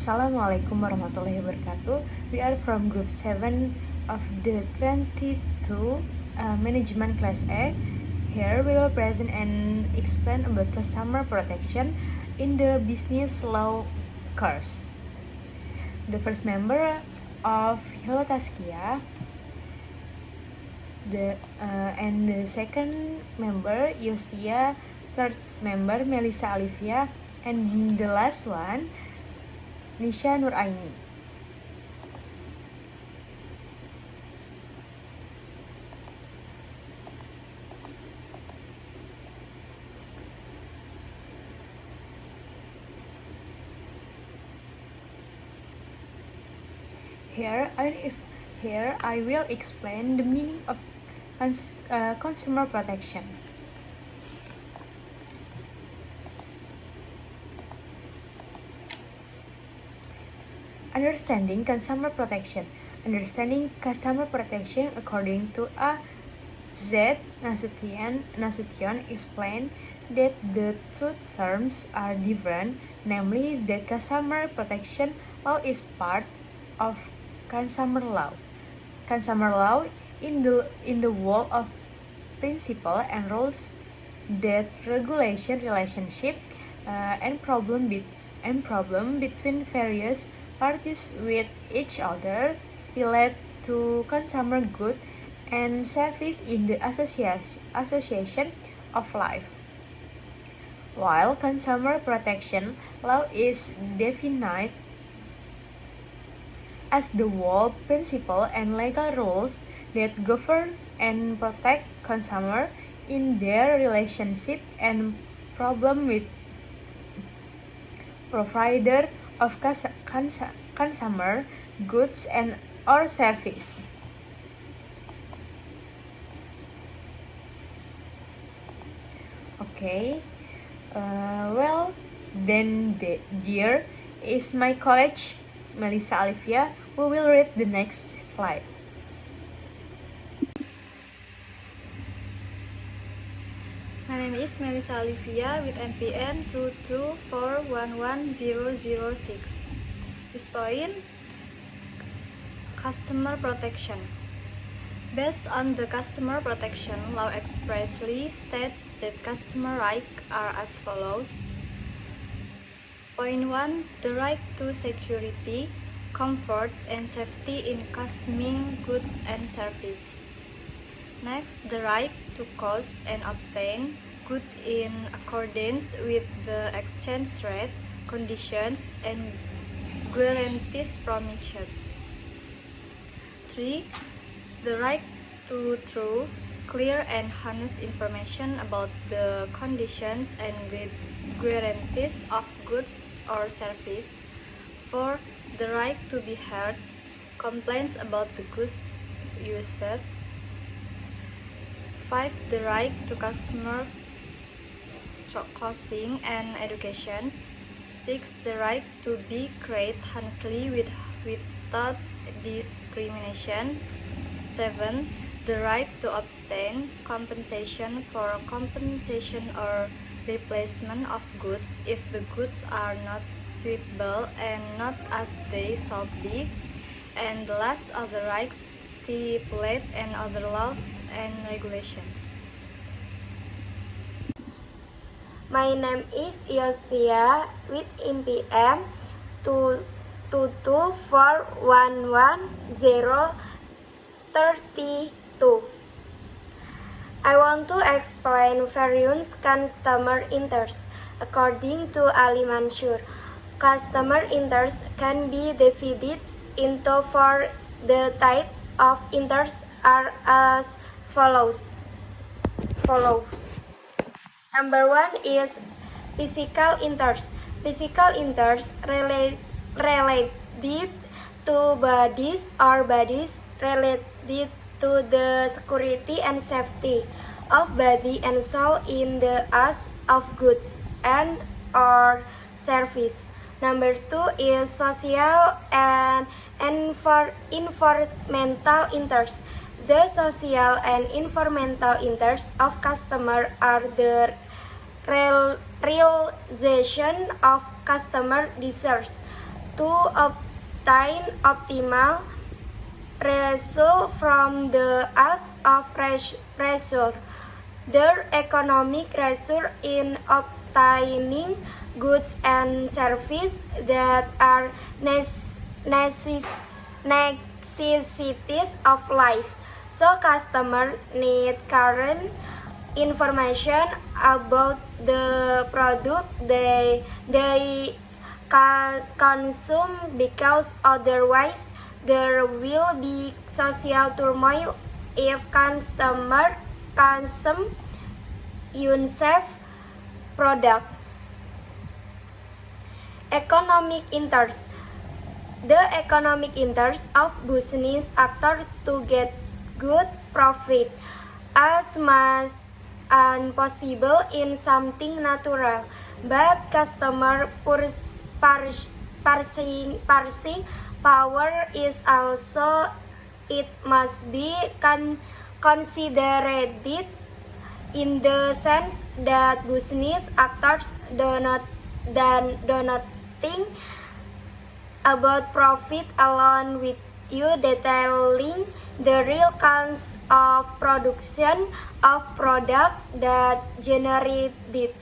Assalamualaikum warahmatullahi wabarakatuh. We are from group 7 of the 22 management class A. Here we will present and explain about customer protection in the business law course. The first member of Hello Taskia, and the second member Yustia, third member Melissa Alivia, and the last one Nisha Nuraini. Here I will explain the meaning of consumer protection. Understanding consumer protection. Understanding customer protection according to A. Z. Nasution explained that the two terms are different, namely that customer protection law is part of consumer law. Consumer law in the world of principle and rules that regulation relationship and problem between various parties with each other relate to consumer goods and service in the association of life. While consumer protection law is defined as the world principle and legal rules that govern and protect consumer in their relationship and problem with provider of consumer goods and or service. Okay, well then here is my colleague Melissa Alivia, who will read the next slide. My name is Melissa Alivia with NPN 224110006. This point, customer protection. Based on the customer protection law expressly states that customer rights are as follows. Point 1. The right to security, comfort, and safety in consuming goods and service. Next, the right to cost and obtain goods in accordance with the exchange rate, conditions, and guarantees promised. 3. The right to true, clear, and honest information about the conditions and guarantees of goods or service. 4. The right to be heard, complaints about the goods used. 5. The right to customer coaching and education. 6. The right to be treated honestly without discrimination. 7. The right to obtain compensation for compensation or replacement of goods if the goods are not suitable and not as they should be. And the last of the rights stipulate and other laws and regulations. My name is Yostia with NPM 224110032. I want to explain various customer interests. According to Ali Mansur, customer interests can be divided into four. The types of interests are as follows. Number 1 is physical interest. Physical interest related to bodies or bodies related to the security and safety of body and soul in the use of goods and or service. Number 2 is social and environmental interests. The social and environmental interests of customer are the realization of customer desires, to obtain optimal result from the ask of result. Their economic result in obtaining goods and services that are necessities of life. So customers need current information about the product they consume, because otherwise there will be social turmoil if customers consume unsafe product. Economic interest. The economic interest of business actors to get good profit as much as possible in something natural, but customer purchasing power is also, it must be considered in the sense that business actors do not think about profit alone, with you detailing the real cost of production of product that generate it.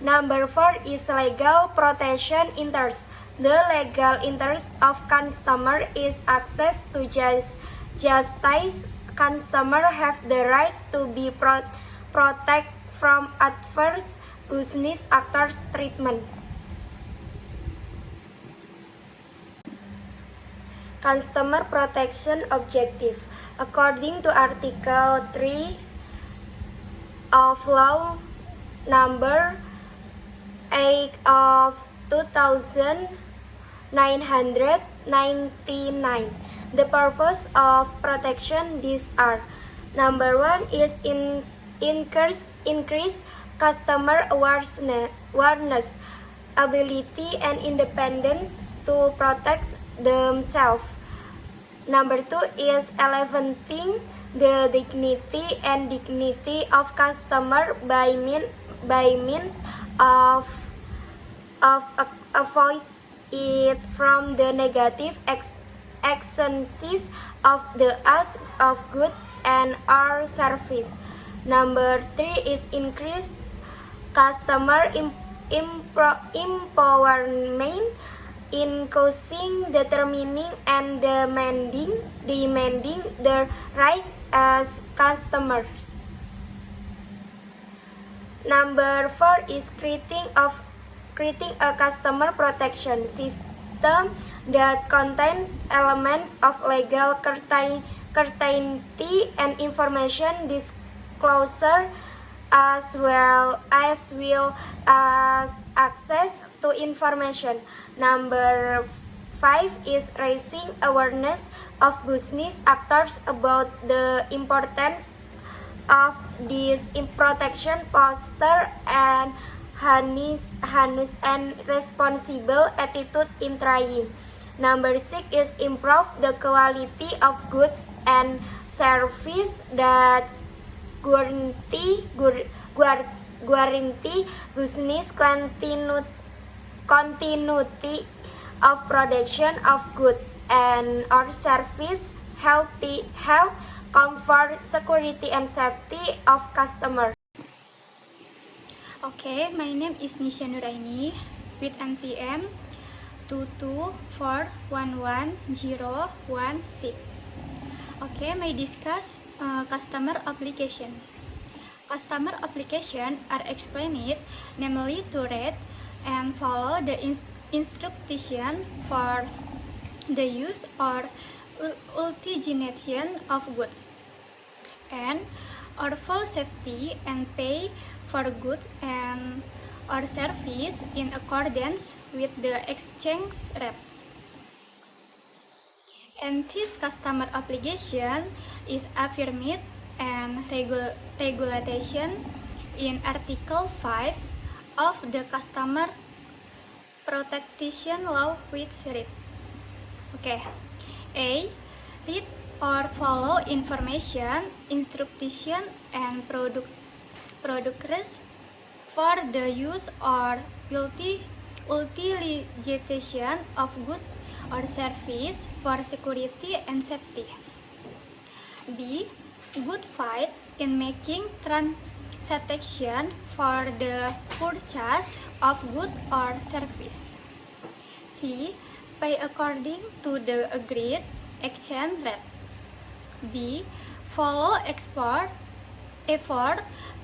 Number 4 is legal protection interest. The legal interest of customer is access to justice. Customers have the right to be protected from adverse business actors' treatment. Customer protection objective. According to Article 3 of Law Number 8 of 2999, the purpose of protection these are: number 1 is increase customer awareness, ability and independence to protect themselves. Number 2 is elevating the dignity of customer by means of avoid it from the negative excellencies of the ask of goods and our service. Number 3 is increase customer empowerment in causing, determining, and demanding their right as customers. Number 4 is creating a customer protection system that contains elements of legal certainty and information disclosure, as well as access to information. Number 5 is raising awareness of business actors about the importance of this protection, foster and harness and responsible attitude in trying. Number 6 is improve the quality of goods and service that guarantee business continuity of production of goods and or service, health, comfort, security, and safety of customer. Okay, my name is Nisha Nuraini with NPM 224111016. Okay, may discuss customer application. Customer application are explained namely to read and follow the instruction for the use or utilization of goods, and or for safety and pay for goods and or service in accordance with the exchange rate. And this customer obligation is affirmed and regulation in Article 5 of the Customer Protection Law, which read, okay, A. Read or follow information, instruction, and products for the use or utilization of goods or service for security and safety. B. Good faith in making transaction for the purchase of good or service. C. Pay according to the agreed exchange rate. D. Follow effort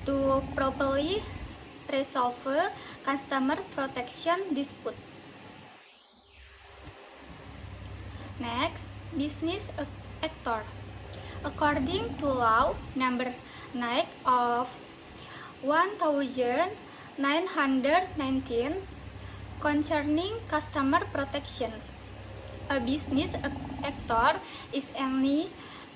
to properly resolve customer protection dispute. Next, business actor. According to law number 9 of 1919 concerning customer protection, a business actor is any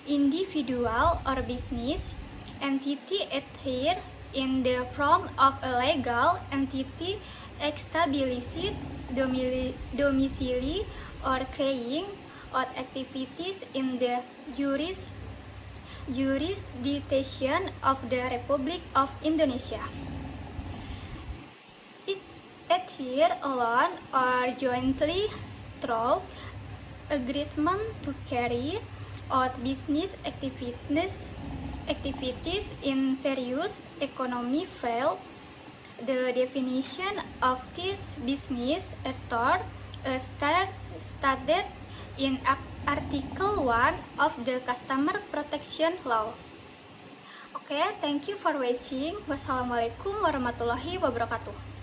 individual or business entity adhere in the form of a legal entity established domicile or carrying out activities in the jurisdiction of the Republic of Indonesia. It adhere alone or jointly through agreement to carry out business activities in various economy fields. The definition of this business actor is stated in Article 1 of the Customer Protection Law. Okay, thank you for watching. Wassalamualaikum warahmatullahi wabarakatuh.